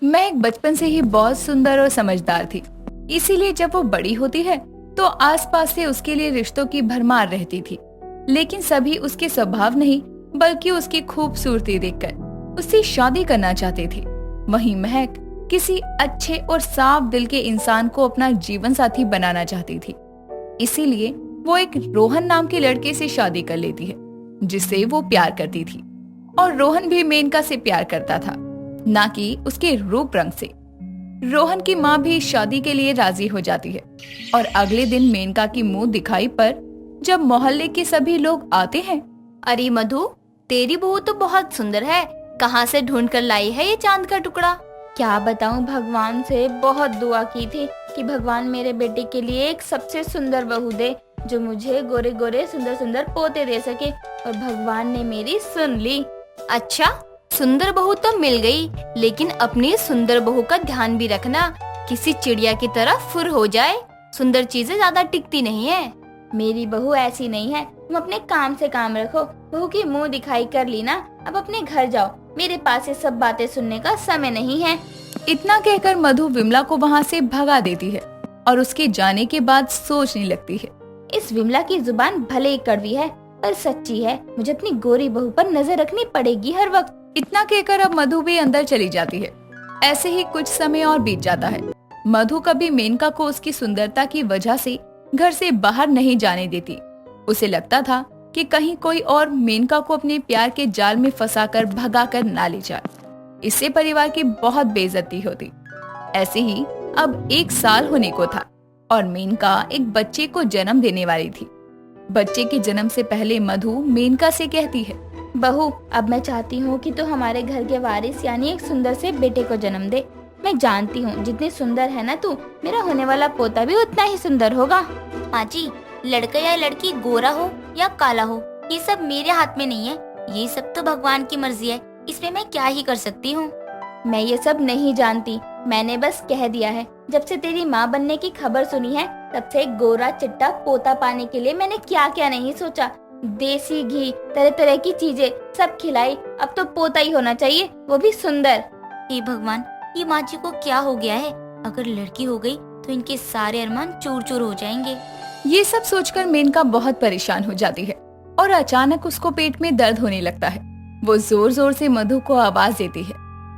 महक बचपन से ही बहुत सुंदर और समझदार थी। इसीलिए जब वो बड़ी होती है तो आसपास से उसके लिए रिश्तों की भरमार रहती थी। लेकिन सभी उसके स्वभाव नहीं बल्कि उसकी खूबसूरती देखकर उससे शादी करना चाहते थे। वहीं महक किसी अच्छे और साफ दिल के इंसान को अपना जीवन साथी बनाना चाहती थी। इसीलिए वो एक रोहन नाम के लड़के से शादी कर लेती है जिससे वो प्यार करती थी। और रोहन भी मेनका से प्यार करता था, ना कि उसके रूप रंग से। रोहन की माँ भी शादी के लिए राजी हो जाती है और अगले दिन मेनका की मुंह दिखाई पर जब मोहल्ले के सभी लोग आते हैं। अरे मधु, तेरी बहू तो बहुत सुंदर है। कहाँ से ढूंढ कर लाई है ये चांद का टुकड़ा? क्या बताऊं, भगवान से बहुत दुआ की थी कि भगवान मेरे बेटे के लिए एक सबसे सुंदर बहू दे जो मुझे गोरे गोरे सुंदर सुंदर पोते दे सके, और भगवान ने मेरी सुन ली। अच्छा, सुंदर बहू तो मिल गई, लेकिन अपनी सुंदर बहू का ध्यान भी रखना, किसी चिड़िया की तरह फुर हो जाए। सुंदर चीजें ज्यादा टिकती नहीं है। मेरी बहू ऐसी नहीं है, तुम अपने काम से काम रखो। बहू की मुंह दिखाई कर ली ना, अब अपने घर जाओ, मेरे पास ये सब बातें सुनने का समय नहीं है। इतना कहकर मधु विमला को वहाँ से भगा देती है और उसके जाने के बाद सोचने लगती है। इस विमला की जुबान भले ही कड़वी है पर सच्ची है। मुझे अपनी गोरी बहू पर नजर रखनी पड़ेगी हर वक्त। इतना कहकर अब मधु भी अंदर चली जाती है। ऐसे ही कुछ समय और बीत जाता है। मधु कभी मेनका को उसकी सुंदरता की वजह से घर से बाहर नहीं जाने देती। उसे लगता था कि कहीं कोई और मेनका को अपने प्यार के जाल में फंसाकर भगाकर ना ले जाए। इससे परिवार की बहुत बेइज्जती होती। ऐसे ही अब 1 साल होने को था और मेनका एक बच्चे को जन्म देने वाली थी। बच्चे के जन्म से पहले मधु मेनका से कहती है, बहू, अब मैं चाहती हूँ कि तू हमारे घर के वारिस यानी एक सुंदर से बेटे को जन्म दे। मैं जानती हूँ जितनी सुंदर है ना तू, मेरा होने वाला पोता भी उतना ही सुंदर होगा। माँ जी, लड़का या लड़की गोरा हो या काला हो, ये सब मेरे हाथ में नहीं है। ये सब तो भगवान की मर्जी है, इसमें मैं क्या ही कर सकती हूँ। मैं ये सब नहीं जानती, मैंने बस कह दिया है। जब से तेरी माँ बनने की खबर सुनी है तब से गोरा चिट्टा पोता पाने के लिए मैंने क्या क्या नहीं सोचा। देसी घी, तरह तरह की चीजें सब खिलाई। अब तो पोता ही होना चाहिए, वो भी सुंदर। हे भगवान, ये माँ जी को क्या हो गया है? अगर लड़की हो गई तो इनके सारे अरमान चूर चूर हो जाएंगे। ये सब सोचकर मेनका बहुत परेशान हो जाती है और अचानक उसको पेट में दर्द होने लगता है। वो जोर जोर से मधु को आवाज देती है।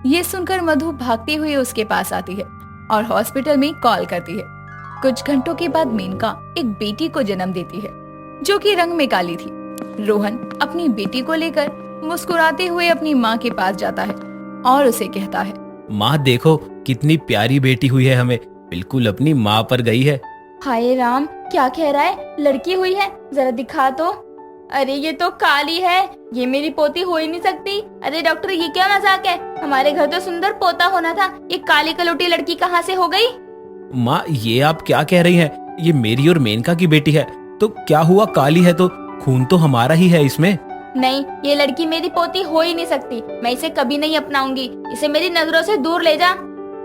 ये सुनकर मधु भागती हुई उसके पास आती है और हॉस्पिटल में कॉल करती है। कुछ घंटों के बाद मेनका एक बेटी को जन्म देती है जो कि रंग में काली थी। रोहन अपनी बेटी को लेकर मुस्कुराते हुए अपनी माँ के पास जाता है और उसे कहता है, माँ देखो कितनी प्यारी बेटी हुई है हमें, बिल्कुल अपनी माँ पर गई है। हाय राम, क्या कह रहा है? लड़की हुई है? जरा दिखा तो। अरे ये तो काली है, ये मेरी पोती हो ही नहीं सकती। अरे डॉक्टर, ये क्या मजाक है? हमारे घर तो सुंदर पोता होना था, ये काली कलौटी लड़की कहाँ से हो गई? माँ ये आप क्या कह रही हैं? ये मेरी और मेनका की बेटी है, तो क्या हुआ? काली है तो खून तो हमारा ही है इसमें। नहीं, ये लड़की मेरी पोती हो ही नहीं सकती। मैं इसे कभी नहीं अपनाऊंगी। इसे मेरी नजरों से दूर ले जा।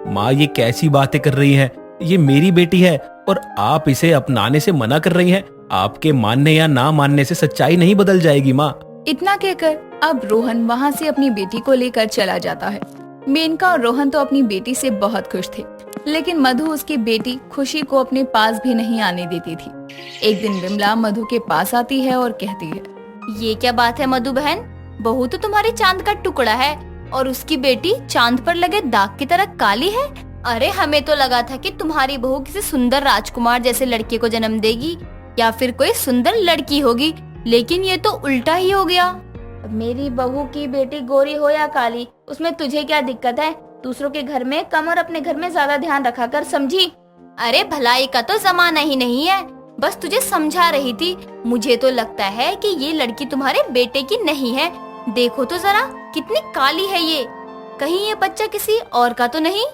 माँ ये कैसी बातें कर रही हैं? ये मेरी बेटी है और आप इसे अपनाने से मना कर रही हैं। आपके मानने या ना मानने से सच्चाई नहीं बदल जाएगी माँ। इतना कहकर अब रोहन वहाँ से अपनी बेटी को लेकर चला जाता है। मेनका और रोहन तो अपनी बेटी से बहुत खुश थे, लेकिन मधु उसकी बेटी खुशी को अपने पास भी नहीं आने देती थी। एक दिन विमला मधु के पास आती है और कहती है, ये क्या बात है मधु बहन? बहू तो तुम्हारी चांद का टुकड़ा है और उसकी बेटी चांद पर लगे दाग की तरह काली है। अरे हमें तो लगा था कि तुम्हारी बहू किसी सुंदर राजकुमार जैसे लड़के को जन्म देगी या फिर कोई सुंदर लड़की होगी, लेकिन ये तो उल्टा ही हो गया। मेरी बहू की बेटी गोरी हो या काली, उसमें तुझे क्या दिक्कत है? दूसरों के घर में कम और अपने घर में ज्यादा ध्यान रखा कर, समझी? अरे भलाई का तो जमाना ही नहीं है, बस तुझे समझा रही थी। मुझे तो लगता है कि ये लड़की तुम्हारे बेटे की नहीं है। देखो तो जरा कितनी काली है ये, कहीं ये बच्चा किसी और का तो नहीं?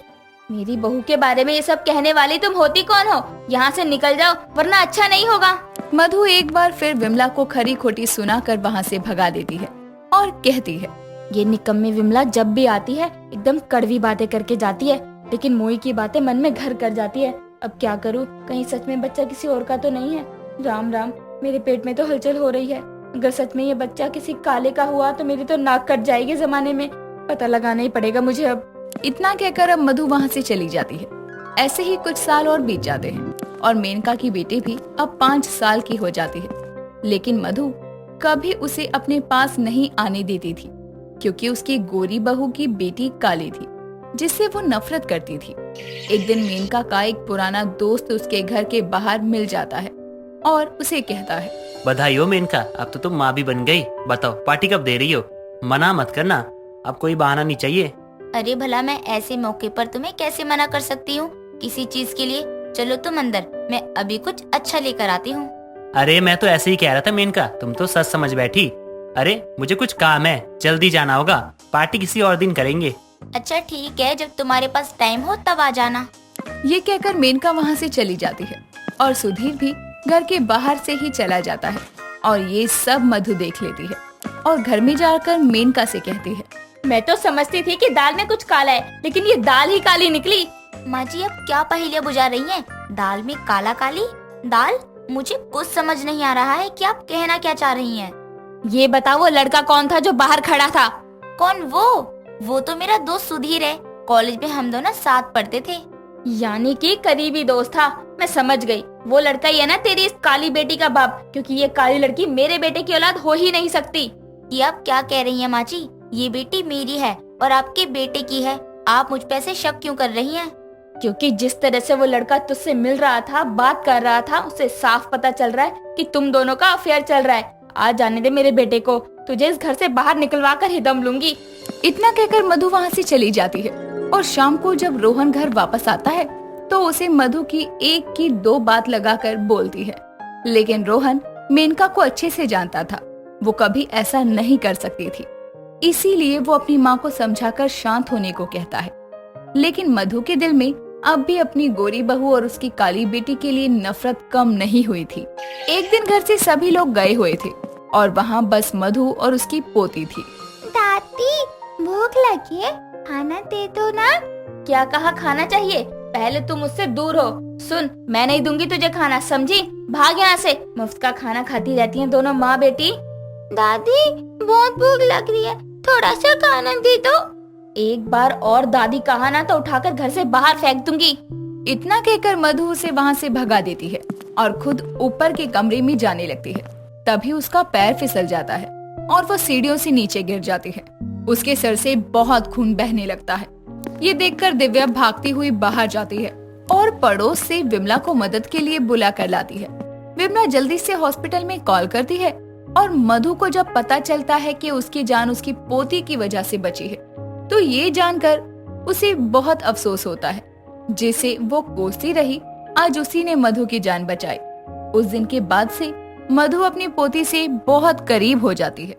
मेरी बहू के बारे में ये सब कहने वाली तुम होती कौन हो? यहाँ से निकल जाओ वरना अच्छा नहीं होगा। मधु एक बार फिर विमला को खरी खोटी सुनाकर वहाँ से भगा देती है और कहती है, ये निकम्मी विमला जब भी आती है एकदम कड़वी बातें करके जाती है, लेकिन मोई की बातें मन में घर कर जाती है। अब क्या करूँ, कहीं सच में बच्चा किसी और का तो नहीं है? राम राम, मेरे पेट में तो हलचल हो रही है। अगर सच में ये बच्चा किसी काले का हुआ तो मेरी तो नाक कट जाएगी जमाने में। पता लगाना ही पड़ेगा मुझे अब। इतना कहकर अब मधु वहाँ से चली जाती है। ऐसे ही कुछ साल और बीत जाते हैं और मेनका की बेटी भी अब 5 साल की हो जाती है। लेकिन मधु कभी उसे अपने पास नहीं आने देती थी, क्योंकि उसकी गोरी बहू की बेटी काली थी, जिससे वो नफरत करती थी। एक दिन मेनका का एक पुराना दोस्त उसके घर के बाहर मिल जाता है और उसे कहता है, बधाई हो मेनका, अब तो तुम माँ भी बन गई। बताओ पार्टी कब दे रही हो? मना मत करना, अब कोई बहाना नहीं चाहिए। अरे भला मैं ऐसे मौके पर तुम्हें कैसे मना कर सकती हूँ किसी चीज के लिए? चलो तुम अंदर, मैं अभी कुछ अच्छा लेकर आती हूँ। अरे मैं तो ऐसे ही कह रहा था मेनका, तुम तो सच समझ बैठी। अरे मुझे कुछ काम है, जल्दी जाना होगा, पार्टी किसी और दिन करेंगे। अच्छा ठीक है, जब तुम्हारे पास टाइम हो तब आ जाना। ये कहकर मेनका वहाँ से चली जाती है और सुधीर भी घर के बाहर से ही चला जाता है। और ये सब मधु देख लेती है और घर में जाकर मेनका से कहती है, मैं तो समझती थी कि दाल में कुछ काला है, लेकिन ये दाल ही काली निकली। माँ जी अब क्या पहेलियाँ बुझा रही हैं? दाल में काला काली दाल? मुझे कुछ समझ नहीं आ रहा है कि आप कहना क्या चाह रही हैं। ये बताओ वो लड़का कौन था जो बाहर खड़ा था? कौन वो तो मेरा दोस्त सुधीर है, कॉलेज में हम दोनों साथ पढ़ते थे। यानी कि करीबी दोस्त था। मैं समझ गई, वो लड़का ही है ना तेरी इस काली बेटी का बाप, क्योंकि ये काली लड़की मेरे बेटे की औलाद हो ही नहीं सकती। ये आप क्या कह रही हैं माँ जी? ये बेटी मेरी है और आपके बेटे की है, आप मुझ पे ऐसे शक क्यों कर रही हैं? क्योंकि जिस तरह से वो लड़का तुझसे मिल रहा था, बात कर रहा था, उससे साफ पता चल रहा है कि तुम दोनों का अफेयर चल रहा है। आज जाने दे मेरे बेटे को, तुझे इस घर से बाहर निकलवा कर ही दम लूंगी। इतना कहकर मधु वहाँ से चली जाती है। और शाम को जब रोहन घर वापस आता है तो उसे मधु की एक की दो बात लगाकर बोलती है। लेकिन रोहन मेनका को अच्छे से जानता था, वो कभी ऐसा नहीं कर सकती थी, इसीलिए वो अपनी माँ को समझाकर शांत होने को कहता है। लेकिन मधु के दिल में अब भी अपनी गोरी बहू और उसकी काली बेटी के लिए नफरत कम नहीं हुई थी। एक दिन घर से सभी लोग गए हुए थे और वहाँ बस मधु और उसकी पोती थी। दादी भूख लगी है, खाना दे दो ना। क्या कहा खाना चाहिए? पहले तुम मुझसे दूर हो। सुन, मैं नहीं दूंगी तुझे खाना, समझी? भाग यहाँ से, मुफ्त का खाना खाती रहती हैं दोनों माँ बेटी। दादी बहुत भूख लग रही है, थोड़ा सा खाना दे दो। एक बार और दादी कहा ना तो उठाकर घर से बाहर फेंक दूंगी। इतना कहकर मधु उसे वहाँ से भगा देती है और खुद ऊपर के कमरे में जाने लगती है। तभी उसका पैर फिसल जाता है और वो सीढ़ियों से नीचे गिर जाती है। उसके सर से बहुत खून बहने लगता है। ये देखकर दिव्या भागती हुई बाहर जाती है और पड़ोस से विमला को मदद के लिए बुला कर लाती है। विमला जल्दी से हॉस्पिटल में कॉल करती है और मधु को जब पता चलता है कि उसकी जान उसकी पोती की वजह से बची है, तो ये जानकर उसे बहुत अफसोस होता है। जिसे वो कोसती रही, आज उसी ने मधु की जान बचाई। उस दिन के बाद से मधु अपनी पोती से बहुत करीब हो जाती है।